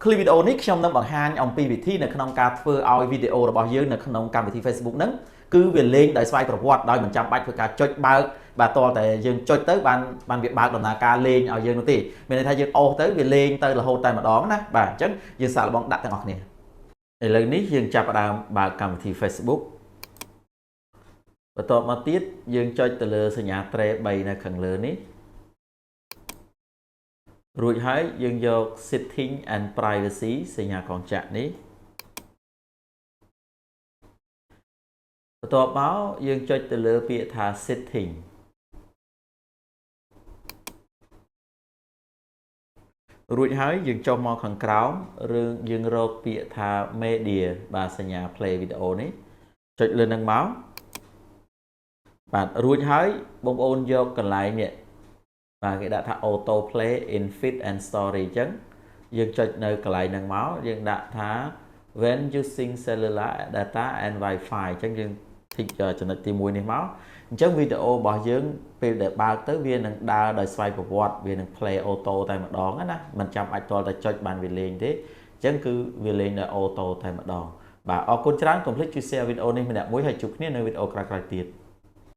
clip video នេះខ្ញុំនឹងបង្ហាញអំពីវិធីនៅក្នុងការធ្វើឲ្យវីដេអូរបស់យើងនៅក្នុងកម្មវិធី Facebook ហ្នឹងគឺវាលេងដោយស្វ័យប្រវត្តិដោយមិនចាំបាច់ធ្វើការចុចបើកបាទតើតែយើងចុចទៅបានវាបើកដំណើរការលេងឲ្យយើងនោះទេមានន័យថាយើងអូសទៅវាលេងទៅរហូតតែម្ដងណាបាទអញ្ចឹងយើងសាកល្បងដាក់ទាំងអស់គ្នាឥឡូវនេះយើងចាប់ផ្ដើមបើកកម្មវិធី Facebook បន្ទាប់មកទៀតយើងចុចទៅលើសញ្ញាត្រេ3នៅខាងលើនេះរួចហើយយើងយក setting and privacy សញ្ញាកងចក្រនេះបន្ទាប់មកយើងចុចទៅលើពាក្យថា setting រួចហើយយើងចុះមកខាងក្រោមឬយើងរកពាក្យថា media បាទសញ្ញា play video នេះចុចលើនឹងមកបាទរួចហើយបងប្អូនយកកន្លែងនេះបាទគេដាក់ថា auto play in feed and story អញ្ចឹងយើងចុចនៅកន្លែងហ្នឹងមកយើងដាក់ថា when using cellular data and Wi-Fi អញ្ចឹងយើងធីកចំណុចទី1នេះមកអញ្ចឹងវីដេអូរបស់យើងពេលដែលបើកទៅវានឹងដើរដោយស្វ័យប្រវត្តិវានឹង play auto តែម្ដងណាមិនចាំបាច់ទាល់តែចុចបានវាលេងទេអញ្ចឹងគឺវាលេងដោយ auto តែម្ដងបាទអរគុណច្រើនកុំភ្លេចជួយ share វីដេអូនេះម្នាក់មួយហើយជួបគ្នានៅវីដេអូក្រោយៗទៀត